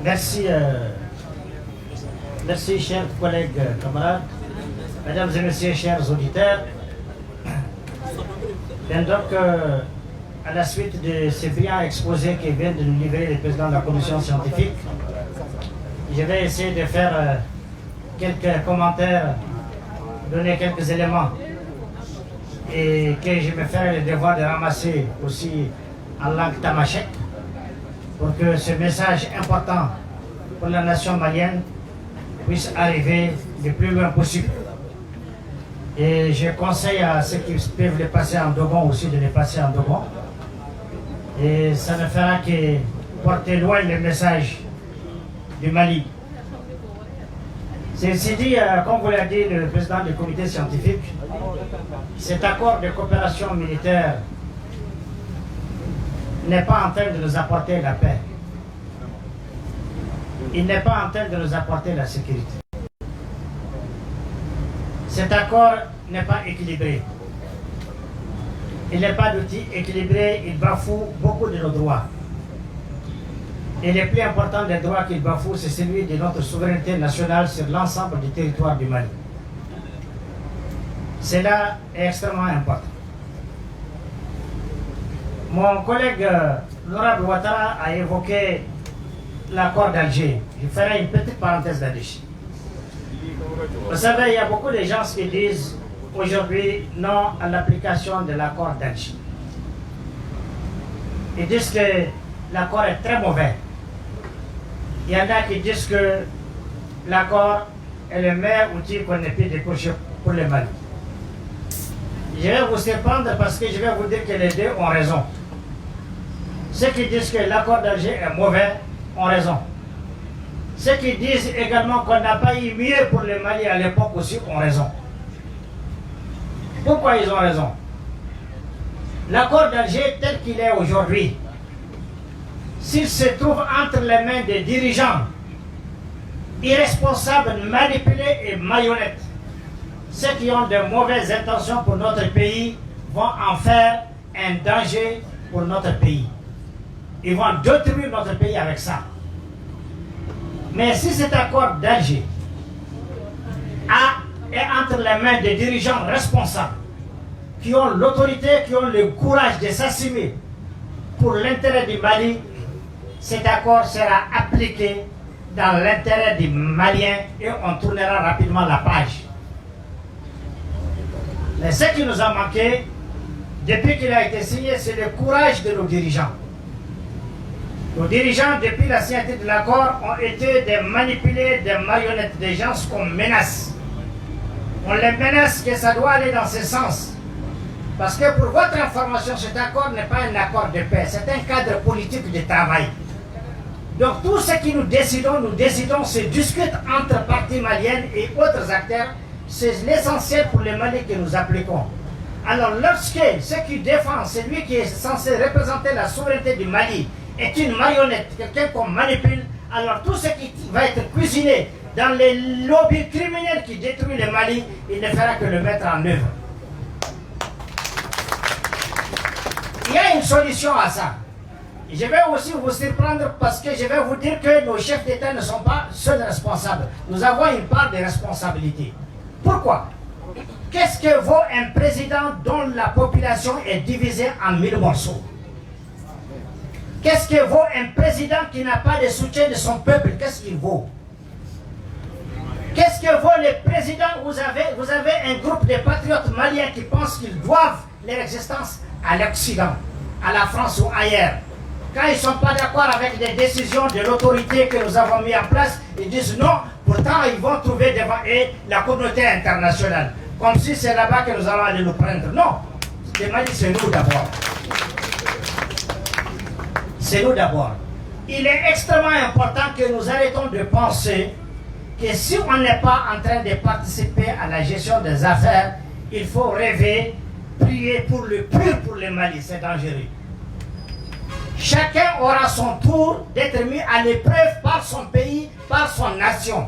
Merci, merci, chers collègues, camarades, mesdames et messieurs, chers auditeurs. Bien donc, à la suite de ces brillants exposés qui viennent de nous livrer le président de la commission scientifique, je vais essayer de faire quelques commentaires, donner quelques éléments et que je me ferai le devoir de ramasser aussi en langue tamashek pour que ce message important pour la nation malienne puisse arriver le plus loin possible. Et je conseille à ceux qui peuvent les passer en Dogon aussi de les passer en Dogon. Et ça ne fera que porter loin le message du Mali. Ceci dit, comme vous l'a dit le président du comité scientifique, cet accord de coopération militaire n'est pas en train de nous apporter la paix. Il n'est pas en train de nous apporter la sécurité. Cet accord n'est pas équilibré. Il n'est pas d'outil équilibré, il bafoue beaucoup de nos droits. Et le plus important des droits qu'il bafoue, c'est celui de notre souveraineté nationale sur l'ensemble du territoire du Mali. Cela est extrêmement important. Mon collègue l'honorable Ouattara a évoqué l'accord d'Alger. Je ferai une petite parenthèse là-dessus. Vous savez, il y a beaucoup de gens qui disent aujourd'hui non à l'application de l'accord d'Alger. Ils disent que l'accord est très mauvais. Il y en a qui disent que l'accord est le meilleur outil qu'on ait pu décrocher pour le Mali. Je vais vous surprendre parce que je vais vous dire que les deux ont raison. Ceux qui disent que l'accord d'Alger est mauvais ont raison. Ceux qui disent également qu'on n'a pas eu mieux pour le Mali à l'époque aussi ont raison. Pourquoi ils ont raison? L'accord d'Alger tel qu'il est aujourd'hui, s'il se trouve entre les mains des dirigeants irresponsables, manipulés et marionnettes, ceux qui ont de mauvaises intentions pour notre pays vont en faire un danger pour notre pays. Ils vont détruire notre pays avec ça. Mais si cet accord d'Alger est entre les mains des dirigeants responsables, qui ont l'autorité, qui ont le courage de s'assumer pour l'intérêt du Mali, cet accord sera appliqué dans l'intérêt des Maliens et on tournera rapidement la page. Mais ce qui nous a manqué, depuis qu'il a été signé, c'est le courage de nos dirigeants. Nos dirigeants, depuis la signature de l'accord, ont été des manipulés, des marionnettes, des gens qu'on menace. On les menace que ça doit aller dans ce sens. Parce que pour votre information, cet accord n'est pas un accord de paix, c'est un cadre politique de travail. Donc tout ce que nous décidons, se discute entre partis maliennes et autres acteurs. C'est l'essentiel pour le Mali que nous appliquons. Alors lorsque ce qui défend, celui qui est censé représenter la souveraineté du Mali, est une marionnette, quelqu'un qu'on manipule, alors tout ce qui va être cuisiné dans les lobbies criminels qui détruisent le Mali, il ne fera que le mettre en œuvre. Il y a une solution à ça. Je vais aussi vous surprendre parce que je vais vous dire que nos chefs d'État ne sont pas seuls responsables. Nous avons une part de responsabilité. Pourquoi? Qu'est-ce que vaut un président dont la population est divisée en 1000 morceaux? Qu'est-ce que vaut un président qui n'a pas de soutien de son peuple? Qu'est-ce qu'il vaut? Qu'est-ce que vaut le président? Vous avez un groupe de patriotes maliens qui pensent qu'ils doivent leur existence à l'Occident, à la France ou ailleurs. Quand ils ne sont pas d'accord avec les décisions de l'autorité que nous avons mis en place, ils disent non, pourtant ils vont trouver devant eux la communauté internationale. Comme si c'est là-bas que nous allons aller nous prendre. Non, le Mali c'est nous d'abord. C'est nous d'abord. Il est extrêmement important que nous arrêtons de penser que si on n'est pas en train de participer à la gestion des affaires, il faut rêver, prier pour le pur pour le Mali, c'est dangereux. Chacun aura son tour d'être mis à l'épreuve par son pays, par son nation.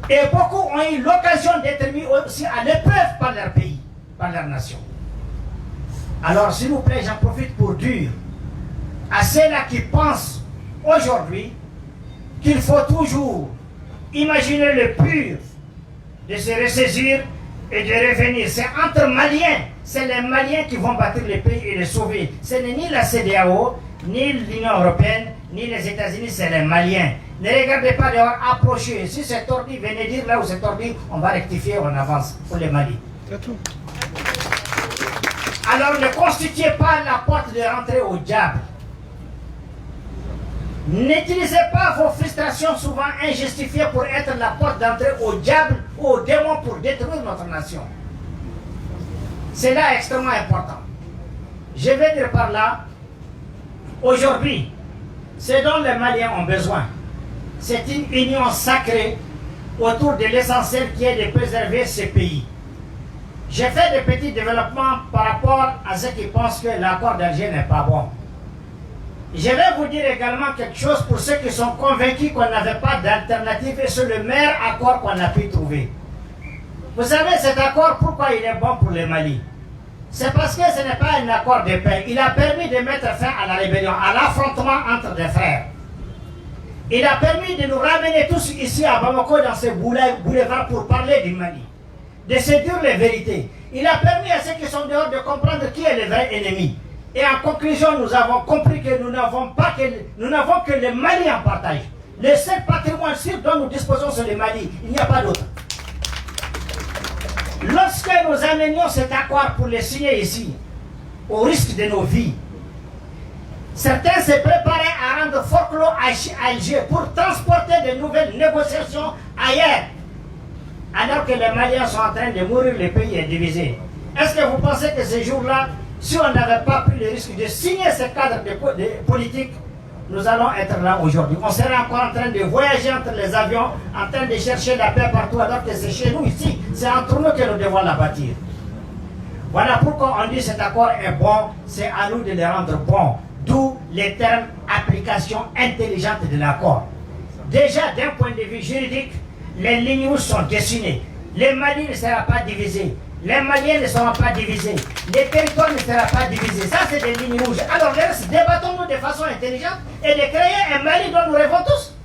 Et beaucoup ont eu l'occasion d'être mis aussi à l'épreuve par leur pays, par leur nation. Alors s'il vous plaît, j'en profite pour dire à ceux-là qui pensent aujourd'hui qu'il faut toujours imaginer le pur de se ressaisir et de revenir. C'est entre Maliens, c'est les Maliens qui vont bâtir le pays et le sauver. Ce n'est ni la CEDEAO, ni l'Union européenne, ni les États-Unis, c'est les Maliens. Ne regardez pas d'avoir approché. Si c'est tordu, venez dire là où c'est tordu, on va rectifier, on avance pour les Mali. C'est tout. Alors ne constituez pas la porte de rentrée au diable. N'utilisez pas vos frustrations souvent injustifiées pour être la porte d'entrée au diable ou au démon pour détruire notre nation. C'est là extrêmement important. Je vais dire par là, aujourd'hui, ce dont les Maliens ont besoin, c'est une union sacrée autour de l'essentiel qui est de préserver ce pays. J'ai fait des petits développements par rapport à ceux qui pensent que l'accord d'Alger n'est pas bon. Je vais vous dire également quelque chose pour ceux qui sont convaincus qu'on n'avait pas d'alternative et c'est le meilleur accord qu'on a pu trouver. Vous savez, cet accord, pourquoi il est bon pour le Mali? C'est parce que ce n'est pas un accord de paix. Il a permis de mettre fin à la rébellion, à l'affrontement entre des frères. Il a permis de nous ramener tous ici à Bamako dans ce boulevard pour parler du Mali, de se dire les vérités. Il a permis à ceux qui sont dehors de comprendre qui est le vrai ennemi. Et en conclusion, nous avons compris que nous n'avons que le Mali en partage. Le seul patrimoine sûr dont nous disposons sur le Mali, il n'y a pas d'autre. Lorsque nous amenions cet accord pour le signer ici, au risque de nos vies, certains se préparaient à rendre folklore à Alger pour transporter de nouvelles négociations ailleurs. Alors que les Maliens sont en train de mourir, le pays est divisé. Est-ce que vous pensez que ce jour-là, si on n'avait pas pris le risque de signer ce cadre de politique, nous allons être là aujourd'hui. On serait encore en train de voyager entre les avions, en train de chercher la paix partout, alors que c'est chez nous ici. C'est entre nous que nous devons la bâtir. Voilà pourquoi on dit que cet accord est bon, c'est à nous de le rendre bon. D'où les termes application intelligente de l'accord. Déjà, d'un point de vue juridique, les lignes rouges sont dessinées. Le Mali ne sera pas divisé. Les Maliens ne seront pas divisés. Les territoires ne seront pas divisés. Ça, c'est des lignes rouges. Alors, débattons-nous de façon intelligente et de créer un Mali dont nous rêvons tous.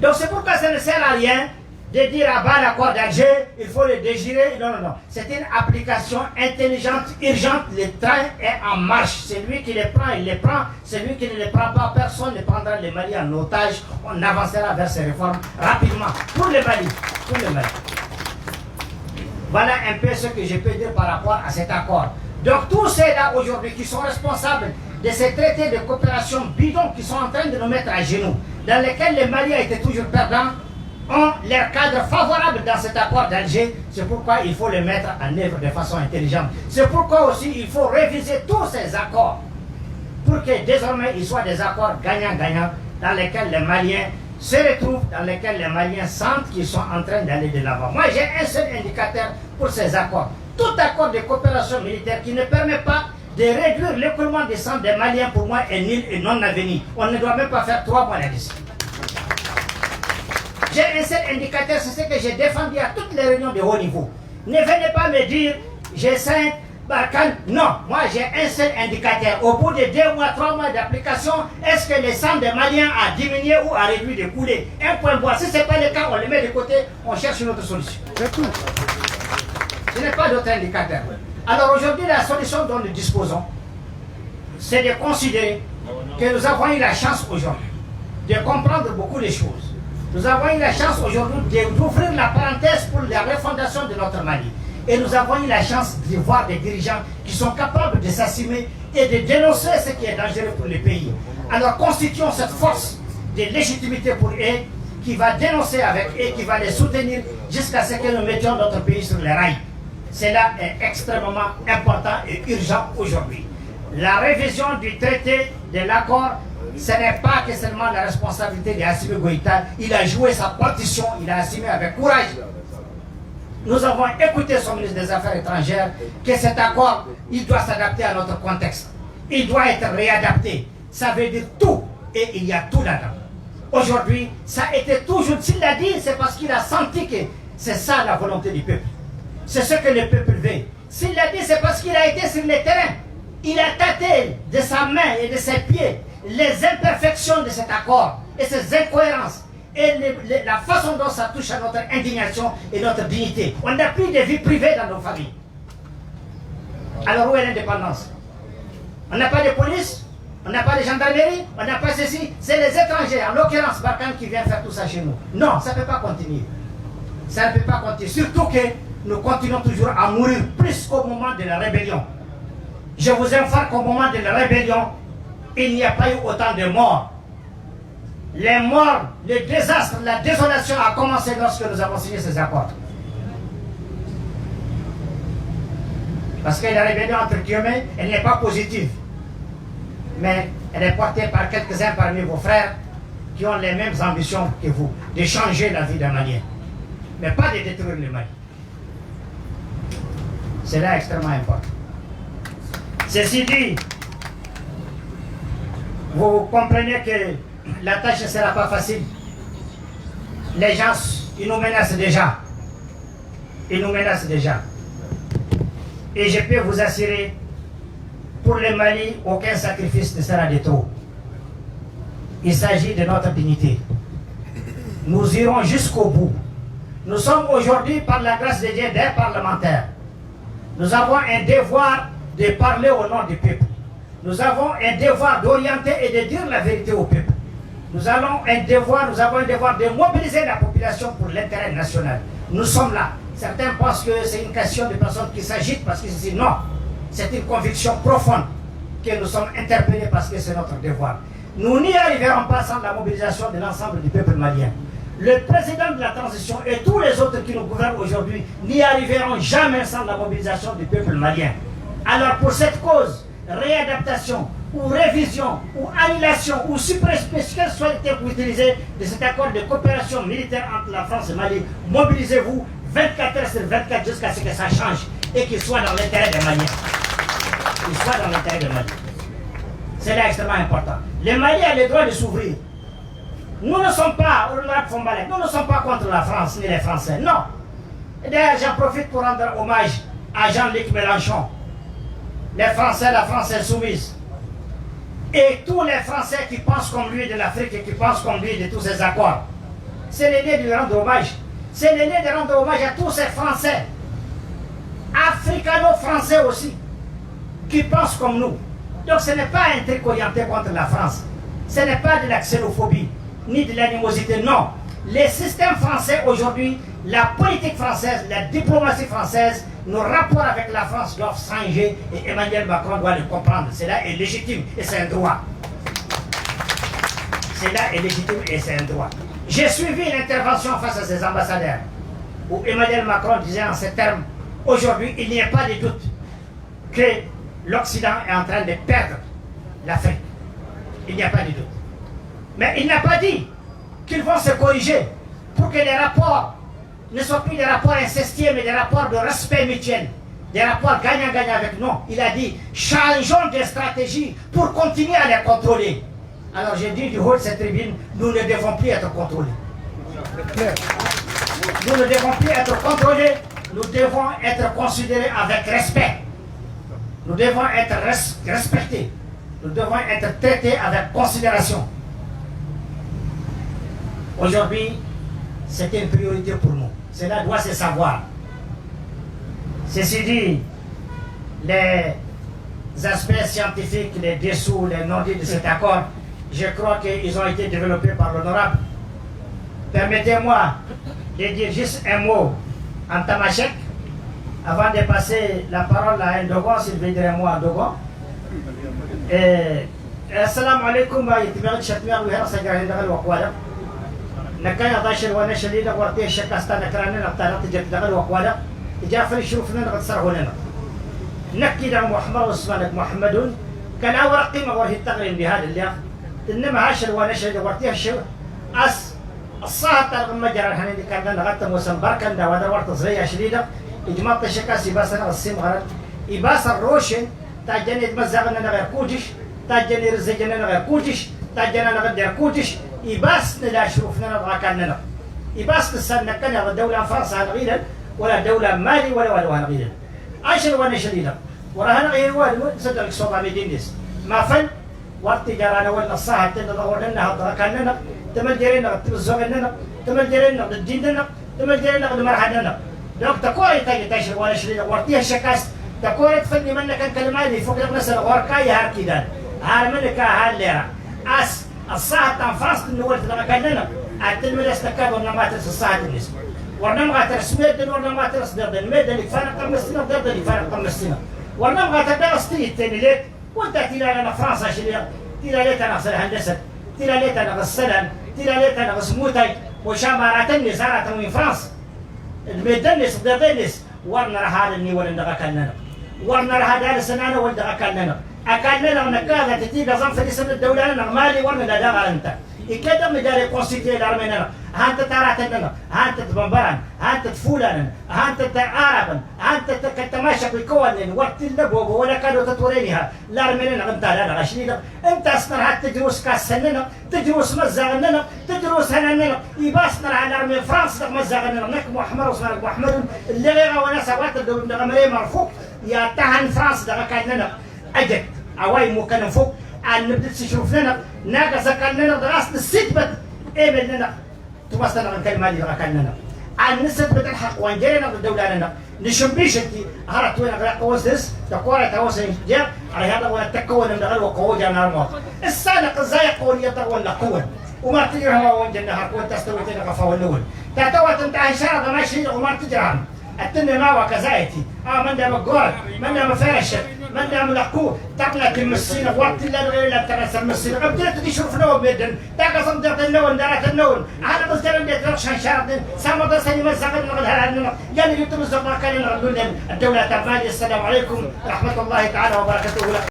Donc, c'est pourquoi ça ne sert à rien de dire à bas l'accord d'Alger, il faut le dégirer. Non, non, non. C'est une application intelligente, urgente. Le train est en marche. Celui qui le prend, il le prend. Celui qui ne le prend pas, personne ne prendra le Mali en otage. On avancera vers ces réformes rapidement. Pour le Mali. Pour le Mali. Voilà un peu ce que je peux dire par rapport à cet accord. Donc tous ceux-là aujourd'hui qui sont responsables de ces traités de coopération bidons qui sont en train de nous mettre à genoux, dans lesquels le Mali a été toujours perdant, ont leur cadre favorable dans cet accord d'Alger. C'est pourquoi il faut le mettre en œuvre de façon intelligente. C'est pourquoi aussi il faut réviser tous ces accords pour que désormais ils soient des accords gagnants-gagnants dans lesquels les Maliens se retrouvent, dans lesquels les Maliens sentent qu'ils sont en train d'aller de l'avant. Moi, j'ai un seul indicateur pour ces accords. Tout accord de coopération militaire qui ne permet pas de réduire l'écoulement des sang des Maliens, pour moi, est nul et non avenu. On ne doit même pas faire 3 mois là-dessus. J'ai un seul indicateur, c'est ce que j'ai défendu à toutes les réunions de haut niveau. Ne venez pas me dire, j'ai 5 Barkhane. Non, moi j'ai un seul indicateur. Au bout de 2 mois, 3 mois d'application, est-ce que le sang des Maliens a diminué ou a réduit de couler? Un point bois. Si ce n'est pas le cas, on le met de côté, on cherche une autre solution. C'est tout. Ce n'est pas d'autre indicateur. Alors aujourd'hui, la solution dont nous disposons, c'est de considérer que nous avons eu la chance aujourd'hui de comprendre beaucoup de choses. Nous avons eu la chance aujourd'hui d'ouvrir la parenthèse pour la refondation de notre Mali. Et nous avons eu la chance de voir des dirigeants qui sont capables de s'assumer et de dénoncer ce qui est dangereux pour le pays. Alors constituons cette force de légitimité pour eux qui va dénoncer avec eux, qui va les soutenir jusqu'à ce que nous mettions notre pays sur les rails. Cela est extrêmement important et urgent aujourd'hui. La révision du traité de l'accord, ce n'est pas que seulement la responsabilité d'Assimi Goïta. Il a joué sa partition, il a assumé avec courage. Nous avons écouté son ministre des Affaires étrangères que cet accord, il doit s'adapter à notre contexte. Il doit être réadapté. Ça veut dire tout. Et il y a tout là-dedans. Aujourd'hui, ça a été toujours, s'il l'a dit, c'est parce qu'il a senti que c'est ça la volonté du peuple. C'est ce que le peuple veut. S'il l'a dit, c'est parce qu'il a été sur le terrain. Il a tâté de sa main et de ses pieds les imperfections de cet accord et ses incohérences et la façon dont ça touche à notre indignation et notre dignité. On n'a plus de vie privée dans nos familles. Alors où est l'indépendance? On n'a pas de police, on n'a pas de gendarmerie, on n'a pas ceci. C'est les étrangers, en l'occurrence Barkhane, qui vient faire tout ça chez nous. Non, ça ne peut pas continuer. Ça ne peut pas continuer. Surtout que nous continuons toujours à mourir plus qu'au moment de la rébellion. Je vous informe qu'au moment de la rébellion, il n'y a pas eu autant de morts. Les morts, le désastre, la désolation a commencé lorsque nous avons signé ces accords. Parce que la rébellion entre guillemets, elle n'est pas positive. Mais elle est portée par quelques-uns parmi vos frères qui ont les mêmes ambitions que vous, de changer la vie d'un Malien. Mais pas de détruire le Mali. C'est là extrêmement important. Ceci dit, vous comprenez que la tâche ne sera pas facile. Les gens, ils nous menacent déjà. Ils nous menacent déjà. Et je peux vous assurer, pour le Mali, aucun sacrifice ne sera de trop. Il s'agit de notre dignité. Nous irons jusqu'au bout. Nous sommes aujourd'hui, par la grâce de Dieu, des parlementaires. Nous avons un devoir de parler au nom du peuple. Nous avons un devoir d'orienter et de dire la vérité au peuple. Nous avons un devoir de mobiliser la population pour l'intérêt national. Nous sommes là. Certains pensent que c'est une question de personnes qui s'agitent parce qu'ils disent non. C'est une conviction profonde que nous sommes interpellés parce que c'est notre devoir. Nous n'y arriverons pas sans la mobilisation de l'ensemble du peuple malien. Le président de la transition et tous les autres qui nous gouvernent aujourd'hui n'y arriveront jamais sans la mobilisation du peuple malien. Alors pour cette cause, réadaptation ou révision ou annulation ou suppression, quel soit le terme utilisé de cet accord de coopération militaire entre la France et le Mali, mobilisez-vous 24 heures sur 24 jusqu'à ce que ça change et qu'il soit dans l'intérêt des Maliens. Qu'il soit dans l'intérêt des Maliens. C'est là extrêmement important. Le Mali a le droit de s'ouvrir. Nous ne sommes pas, nous ne sommes pas contre la France ni les Français, non. Et d'ailleurs, j'en profite pour rendre hommage à Jean-Luc Mélenchon. Les Français, la France insoumise. Et tous les Français qui pensent comme lui de l'Afrique et qui pensent comme lui de tous ces accords. C'est le lieu de lui rendre hommage. C'est le lieu de rendre hommage à tous ces Français, africano-français aussi, qui pensent comme nous. Donc ce n'est pas un truc orienté contre la France. Ce n'est pas de la xénophobie, ni de l'animosité, non. Les systèmes français aujourd'hui, la politique française, la diplomatie française, nos rapports avec la France doivent changer et Emmanuel Macron doit le comprendre. Cela est légitime et c'est un droit. Cela est légitime et c'est un droit. J'ai suivi l'intervention face à ces ambassadeurs où Emmanuel Macron disait en ces termes, aujourd'hui il n'y a pas de doute que l'Occident est en train de perdre l'Afrique. Il n'y a pas de doute. Mais il n'a pas dit qu'ils vont se corriger pour que les rapports ne soient plus des rapports incestueux, mais des rapports de respect mutuel, des rapports gagnant-gagnant avec nous. Il a dit, changeons de stratégie pour continuer à les contrôler. Alors j'ai dit du haut de cette tribune, nous ne devons plus être contrôlés. Nous ne devons plus être contrôlés, nous devons être considérés avec respect. Nous devons être respectés. Nous devons être traités avec considération. Aujourd'hui, c'est une priorité pour nous. Cela doit se savoir. Ceci dit, les aspects scientifiques, les dessous, les non-dits de cet accord, je crois qu'ils ont été développés par l'honorable. Permettez-moi de dire juste un mot en tamashek avant de passer la parole à un Dogon, s'il veut dire un mot en Dogon. Assalamu alaikum wa yitibirat shatmiya wa hera sajara dagal wa qwala. Nakaya dashir wa nashalida wa rtiya shakasta nakrana naqtarat jat dagal wa qwala. Jafar shurufna naqad sarhunana. نكد محمد واسمك محمد كان أول قيمة وراه التغرين بهذا اللي إنما هاشر ونشر ورتيه الشو الصاحب تلقى مجرى الحين اللي كان نغتم وسنبر كان دا ودا ورت صغيرة شديدة إجماع تشكاس يباسنا السيم غرد يباس الروشن تاجني يتمزقنا نغير كوجش تاجني رزقنا نغير كوجش تاجنا نغير كوجش يباس نلا شروفنا نبغى كاننا يباس نسنا كنا الدولة فرنسا نغيرا ولا دولة مالي ولا نغيرا عشر وانا شديدة وراهنا غير والد صدق صوبة مدينيس ما فن والتجارة ولا الصحة تدور لنا كاننا تمجرنا تمزوجنا تمجرنا الديننا تمجرنا المرحلنا دوك تكوري تاجي تاشر ولا شري ورتيها شكاس تكوري تفني منك كان كلمات فوق نفسنا وركاي هكذا هار منك هالليرة اس الصحة تنفاس النور تلقى كاننا التلميذ استكاد ورنا الصحة الناس ورنا ما ترسمي ورنا ما ترس دردن ميدن يفرق قمصنا دردن يفرق قمصنا ورنا ما تدرس تاني ليك وانت تلا لنا فرنسا شريعة تلا ليت انا غسل هندسة تلا ليت انا غسلن تلا ليت انا غسموتي وشاماراتني زارة من فرنسا الميدنس دردنس ورنا هذا الني ولا كاننا ورنا هذا السنانة ولا كاننا أكلنا ونكاذا تتيجا زنف لسن الدولة نغمالي ورنا لا داغا أنت إكادة مداري كونستيتي الأرميننا هانت تاراتنا هانت تبنبران هانت تفولانا هانت تعاربا هانت تكتماشا بالكوانين وقت اللبوب ولا كانوا تطورينها الأرميننا غنتا لا غشنينا أنت أصنع تدروس كاسننا تدروس مزاغننا تدروس هناننا يباسنا على الأرمين فرنسا مزاغننا نكم أحمر وصنع أحمر اللي غير وناس وقت الدولة غمري مرفوق يا تهن فرنسا دغا كاننا أجد عواي مو كان فوق عن نبدأ تشوف لنا ناقص كان لنا دراسة السدبت إيه لنا توصلنا عن كلمة اللي كان لنا عن نسبة الحق وانجينا الدولة لنا نشبيش انت هرت وين غير قوسس تقوى توسع جاء على هذا ولا تكون من غير وقوة جانا الموت السالق ازاي قول يطول قوة وما تجرها وانجنا هركون تستوي تلقى فولون تتوى تنتهي شرط ماشي وما تجرها التنمية ما وكزايتي من دام الجول من دام فرشة من دام لقو تقنا تمسينا وقت لا غير لا تنسى مسينا قبل تدي شوف نوم مدن تاقا صندوق النون دارت النون هذا بس كلام يتركش شارد سامو درسني مزقن نقول هذا يعني يتم الزقاق كان الدولة تبالي. السلام عليكم ورحمة الله تعالى وبركاته.